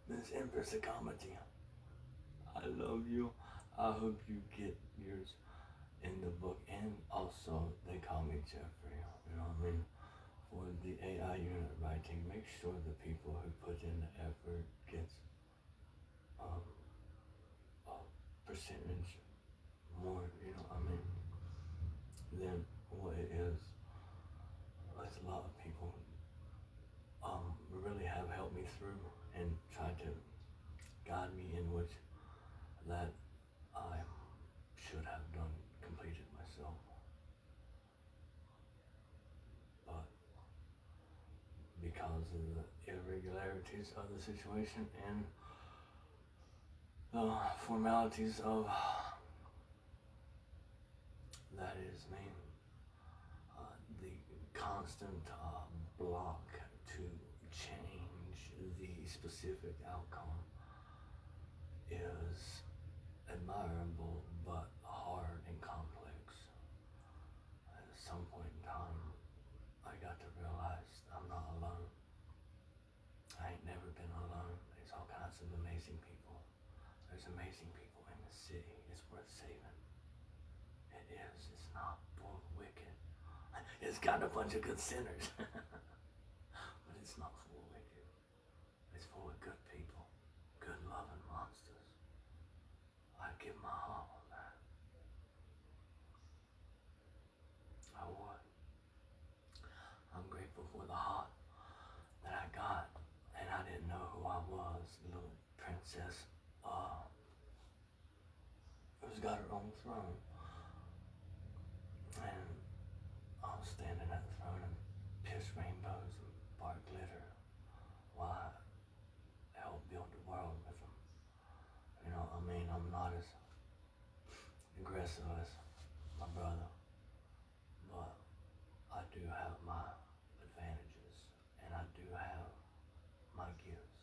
Miss Empress of Comedy, I love you. I hope you get yours in the book. And also, they call me Jeffrey. You know what I mean? For the AI unit writing, make sure the people who put in the effort gets um, a percentage more, you know what I mean, than what it is. There's a lot of people really have helped me through and tried to guide me in which that I should have done completed myself. But because of the irregularities of the situation and the formalities of that is me, the constant block to change the specific outcome is admirable but hard and complex. At some point in time, I got to realize I'm not alone. I ain't never been alone. There's all kinds of amazing people. There's amazing people in the city. It's worth saving. It is. It's not full of wicked. It's got a bunch of good sinners. But it's not full of wicked. It's full of good people. Good loving monsters. I'd give my heart on that. I would. I'm grateful for the heart that I got. And I didn't know who I was. Little princess who's got her own throne. And I was standing at the throne and pierced rainbows and bark glitter while I helped build the world with them. You know, I mean, I'm not as aggressive as my brother, but I do have my advantages and I do have my gifts.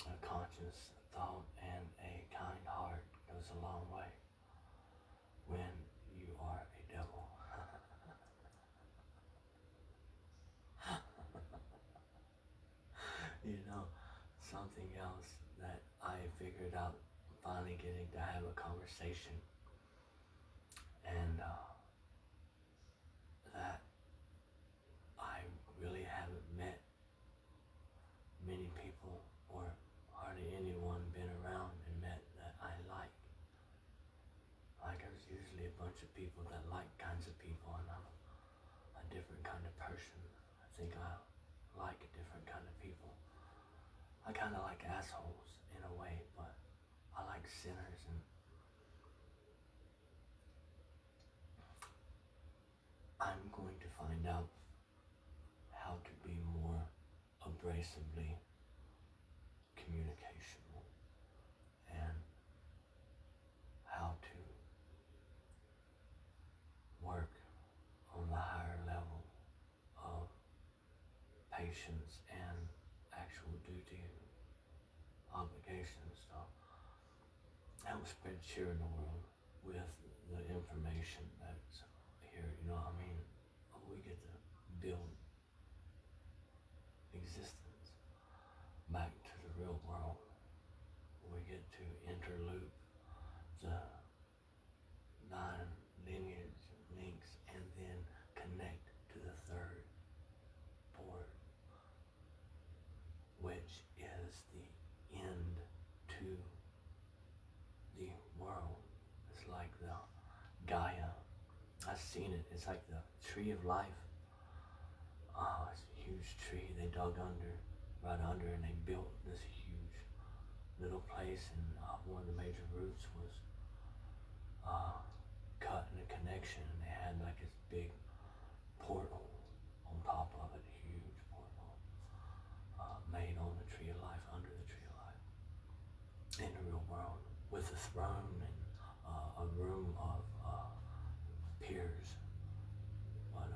A conscious thought and a kind heart goes a long way when you are a devil. You know, something else that I figured out finally getting to have a conversation and that I really haven't met many people or hardly anyone been around and met that I like. Like there's usually a bunch of people that like kinds of people and I'm a different kind of person. I think I like a different kind of people. I kind of like assholes in a way, but I like sinners and I'm going to find out how to be more abrasively communicational and how to work on the higher level of patience and actual duty and obligation and stuff. Help spread cheer in the world with the information that's here, you know what I mean? We get to build existence back to the real world. We get to interloop the 9 lineage links and then connect to the third board, which is the end to the world. It's like the Gaia. I've seen it. It's like the tree of life. Oh, it's a huge tree. They dug right under, and they built this huge little place. And one of the major roots was cut in a connection, and they had like this big portal on top of it, a huge portal made on the tree of life, under the tree of life, in the real world, with a throne and a room of peers. But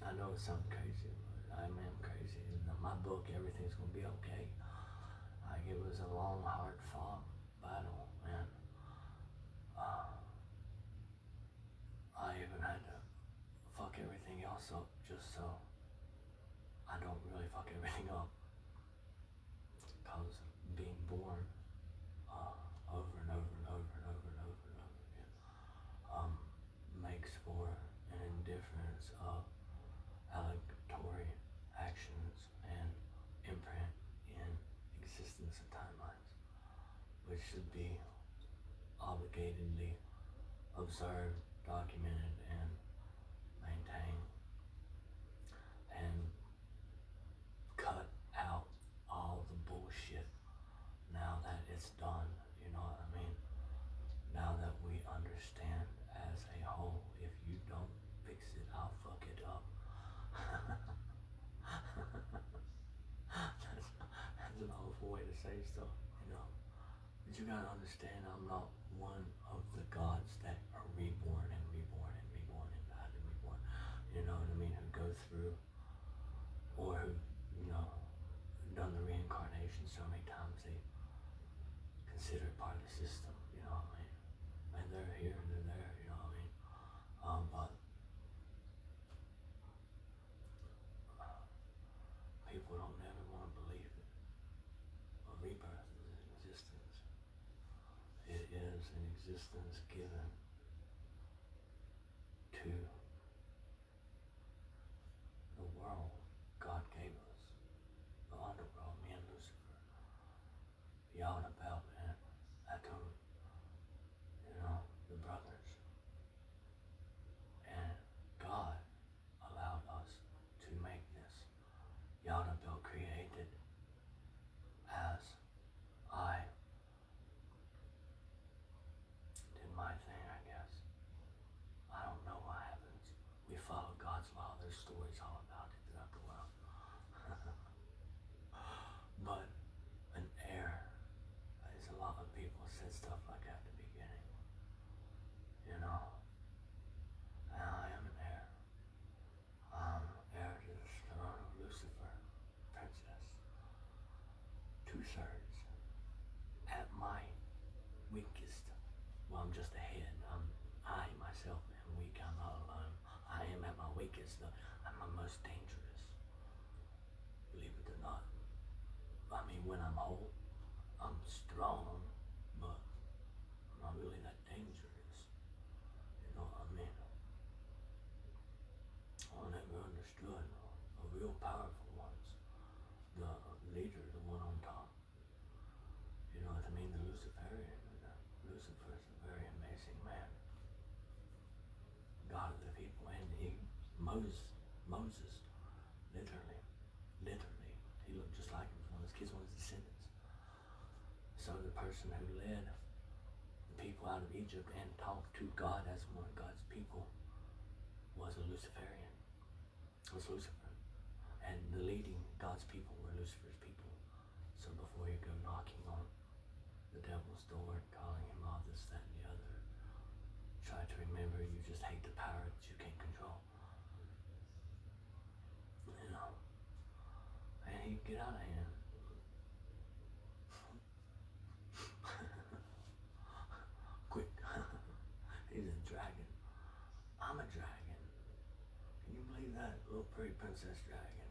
I know it sounds crazy, but I am crazy. In my book, everything's gonna be okay. Like it was a long, hard fought battle, and I even had to fuck everything else up just so I don't really fuck fuck everything up. Because being born over and over and over and over and over and over again makes for an indifference of aleatory actions and imprint in existence of timelines, which should be obligatedly observed, documented, and maintained, and cut out all the bullshit now that it's done, you know what I mean? Now that we understand as a whole, if you don't fix it, I'll fuck it up. that's an awful way to say stuff, you know. But you gotta understand, I'm not one of the gods that are reborn and reborn and reborn and died and reborn. You know what I mean? Who go through, or who, you know, done the reincarnation so many times they consider it part of the system. You know what I mean? And they're here and they're there. You know what I mean? But people don't never want to believe it. A rebirth is an existence. It is an existence given to the world God gave us. The underworld, me and Lucifer, Yaldabaoth and Atum, you know, the brothers. And God allowed us to make this. Yaldabaoth created as I did my thing, I guess. I don't know what happens. We follow God's law. There's stories all about it throughout the world. But an heir, there's a lot of people said stuff like that at the beginning. You know, and I am an heir. I'm heir to the throne of Lucifer, princess. 2/3. At my weakest. Well, I'm just a head. I myself am weak. I'm not alone. I am at my weakest. I'm my most dangerous. Believe it or not. I mean, when I'm whole, I'm strong, but I'm not really that dangerous. You know what I mean? I never understood the real powerful ones. The leader, the one on top. You know what I mean? The Luciferian. Lucifer is a very amazing man. God of the people, and Moses, literally, he looked just like him. One of his kids, one of his descendants. So the person who led the people out of Egypt and talked to God as one of God's people was a Luciferian. Was Lucifer. And the leading God's people were Lucifer's people. So before you go knocking on the devil's door, calling him all this, that, and the other, try to remember you just hate the power that you can't control. You know, and he'd get out of hand. Quick. He's a dragon. I'm a dragon. Can you believe that? Little pretty princess dragon.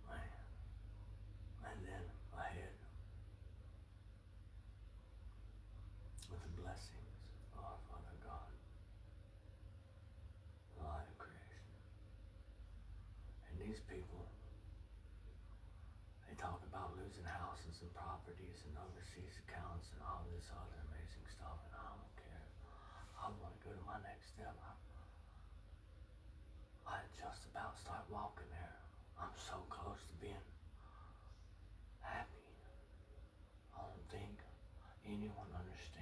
Man. And then ahead with the blessings of our Father God, the light of creation. And these people, they talk about losing houses and properties and overseas accounts and all this other amazing stuff, and I don't care. I want to go to my next step. I just about start walking there. I'm so close to being happy. I don't think anyone understands